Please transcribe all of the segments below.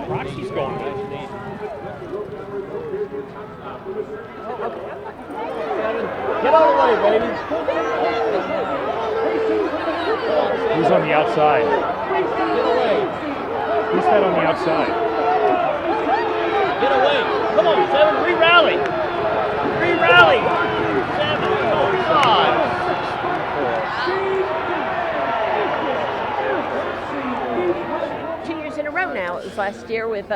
Proxy's going nice and easy. Get out of the way, baby. Who's on the outside? Get away. Who's that on the outside? Get away. Come on, 7. Re-rally. Re-rally. 7. Come on, 5. 2 years in a row now. It was last year with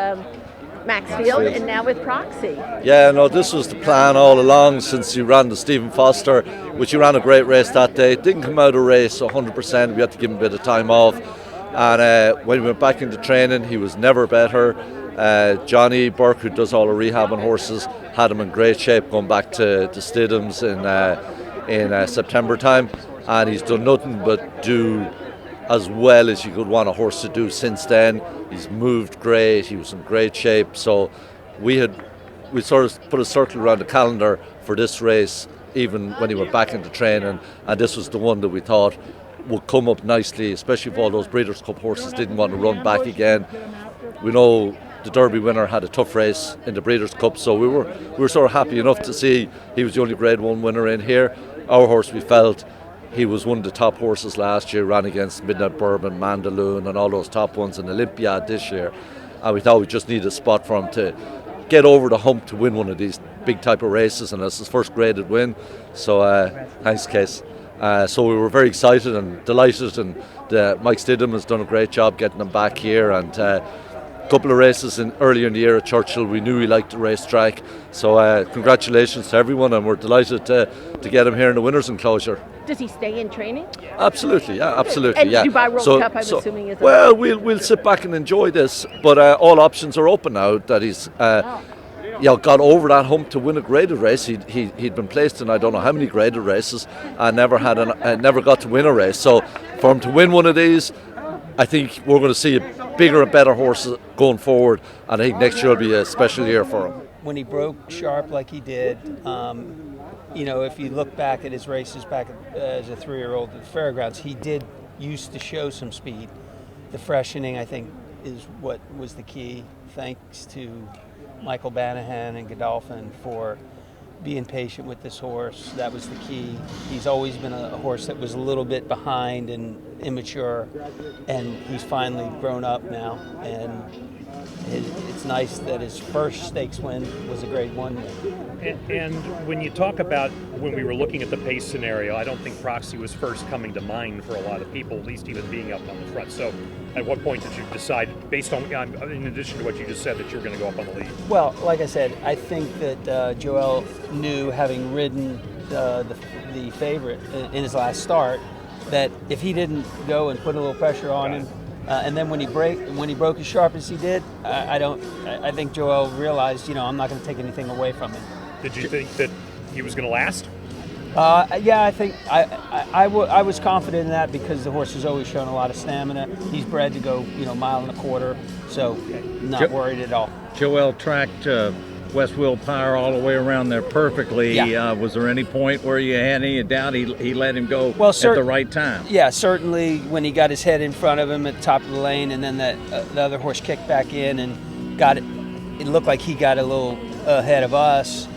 Maxfield and now with Proxy. Yeah, no, this was the plan all along since you ran the Stephen Foster, which he ran a great race that day. Didn't come out of race 100%. We had to give him a bit of time off. And when he went back into training, he was never better. Johnny Burke, who does all the rehab on horses, had him in great shape going back to Stidham's in September time. And he's done nothing but do as well as you could want a horse to do since then. He's moved great, he was in great shape, so we sort of put a circle around the calendar for this race even when he went back into training, and this was the one that we thought would come up nicely, especially if all those Breeders' Cup horses didn't want to run back again. We know the Derby winner had a tough race in the Breeders' Cup, so we were sort of happy enough to see he was the only Grade 1 winner in here. Our horse, we felt, he was one of the top horses last year, ran against Midnight Bourbon, Mandaloon and all those top ones in Olympiad this year. And we thought we just needed a spot for him to get over the hump to win one of these big type of races, and it's his first graded win. So thanks, Case. So we were very excited and delighted, and Mike Stidham has done a great job getting him back here. And a couple of races earlier in the year at Churchill, we knew he liked the racetrack. So congratulations to everyone, and we're delighted to get him here in the winners' enclosure. Does he stay in training? Absolutely, yeah, absolutely. And yeah. Dubai World Cup, I'm assuming, is well, we'll sit back and enjoy this, but all options are open now that he's got over that hump to win a graded race. He'd been placed in I don't know how many graded races and never got to win a race. So for him to win one of these, I think we're going to see a bigger and better horse going forward, and I think next year will be a special year for him. When he broke sharp like he did, if you look back at his races back as a 3-year-old at the fairgrounds, he did used to show some speed. The freshening, I think, is what was the key. Thanks to Michael Banahan and Godolphin for being patient with this horse. That was the key. He's always been a horse that was a little bit behind and immature, and he's finally grown up now. And it's nice that his first stakes win was a Grade 1 win. And when you talk about when we were looking at the pace scenario, I don't think Proxy was first coming to mind for a lot of people, at least even being up on the front. So at what point did you decide, based on, in addition to what you just said, that you were going to go up on the lead? Well, like I said, I think that Joel knew, having ridden the favorite in his last start, that if he didn't go and put a little pressure on him, and then when he broke as sharp as he did, I think Joel realized, I'm not going to take anything away from him. Did you think that he was going to last? Yeah, I think I was confident in that because the horse has always shown a lot of stamina. He's bred to go, mile and a quarter, so not worried at all. Joel tracked West Willpower all the way around there perfectly. Yeah. Was there any point where you had any doubt he let him go at the right time? Yeah, certainly when he got his head in front of him at the top of the lane, and then the other horse kicked back in and got it. It looked like he got a little ahead of us.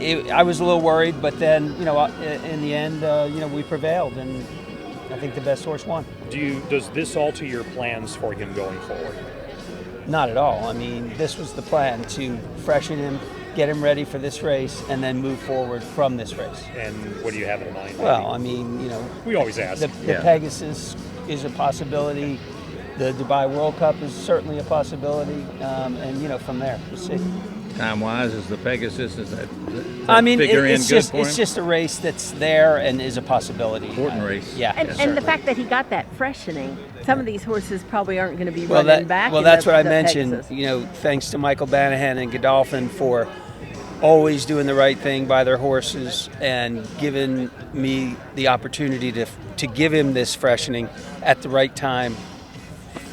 I was a little worried, but then, in the end, we prevailed, and I think the best horse won. Does this alter your plans for him going forward? Not at all. I mean, this was the plan, to freshen him, get him ready for this race, and then move forward from this race. And what do you have in mind? Well, I mean, we always ask. The Pegasus is a possibility. The Dubai World Cup is certainly a possibility, and from there, we'll see. Time-wise, is the Pegasus, is that it's just a race that's there and is a possibility. Important race. Yeah. And the fact that he got that freshening, some of these horses probably aren't going to be running back. Well, that's what I mentioned. Pegasus. Thanks to Michael Banahan and Godolphin for always doing the right thing by their horses and giving me the opportunity to give him this freshening at the right time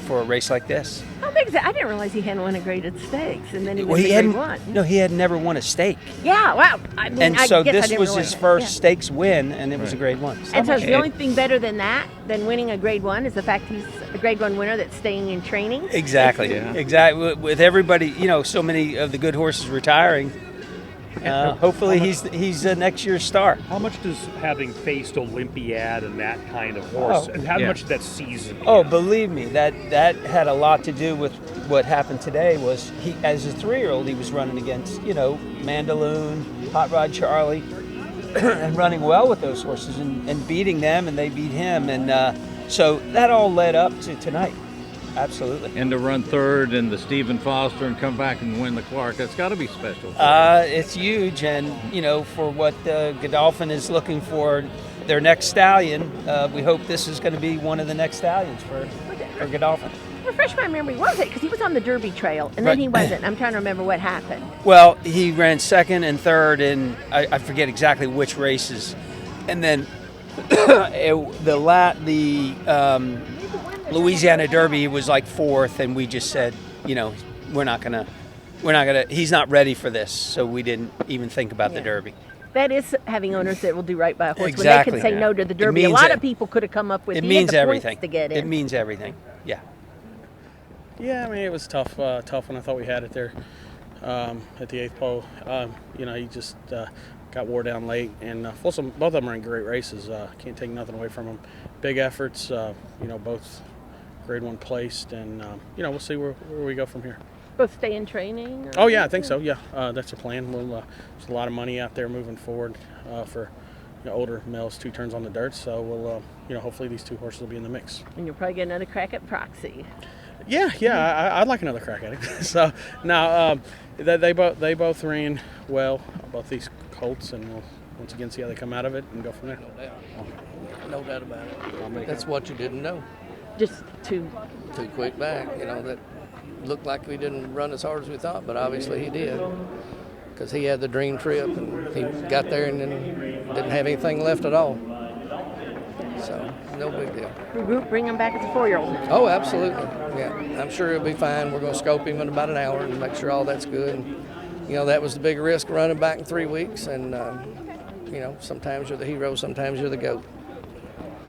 for a race like this. How big is it? I didn't realize he hadn't won a grade at stakes, and then he Well, won he the hadn't. grade 1. No, he had never won a stake, Yeah, wow. I mean, and I so guess I this didn't was realize his that. first Yeah. stakes win, and it was a grade 1. And so, is the only thing better than that, than winning a grade 1, is the fact he's a grade 1 winner that's staying in training? Exactly. Exactly. With everybody, so many of the good horses retiring. Hopefully, he's next year's star. How much does having faced Olympiad and that kind of horse, and how much did that season? Oh, believe me, that had a lot to do with what happened today. Was he, as a 3-year-old, he was running against Mandaloon, Hot Rod Charlie, and running well with those horses and beating them, and they beat him, and so that all led up to tonight. Absolutely. And to run third in the Stephen Foster and come back and win the Clark, that's got to be special. It's huge, and for what Godolphin is looking for, their next stallion, we hope this is going to be one of the next stallions for Godolphin. Refresh my memory. What was it? Because he was on the Derby Trail, and then he wasn't. I'm trying to remember what happened. Well, he ran second and third in I forget exactly which races, and then the Louisiana Derby was like 4th, and we just said, we're not gonna. He's not ready for this, so we didn't even think about the Derby. That is having owners that will do right by a horse Exactly. when they can say no to the It Derby. A means lot it- of people could have come up with It he means had the points everything. to get in. It means everything. Yeah. Yeah, I mean, it was tough when I thought we had it there at the 8th pole. He just got wore down late, and Fulsome, both of them are in great races. Can't take nothing away from them. Big efforts, both grade 1 placed, and we'll see where we go from here. Both stay in training? Oh yeah, I think so. Yeah, that's the plan. There's a lot of money out there moving forward for older males, 2 turns on the dirt. So we'll hopefully these 2 horses will be in the mix. And you'll probably get another crack at Proxy. Yeah, I'd like another crack at it. So now they both ran well, both these colts, and we'll once again see how they come out of it and go from there. No doubt about it. That's what you didn't know. Just to Too quick back, that looked like we didn't run as hard as we thought, but obviously he did. Because he had the dream trip, and he got there and then didn't have anything left at all. So, no big deal. regroup, bring him back as a 4-year-old. Oh, absolutely. Yeah, I'm sure he'll be fine. We're going to scope him in about an hour and make sure all that's good. And, that was the big risk running back in 3 weeks. And, sometimes you're the hero, sometimes you're the GOAT.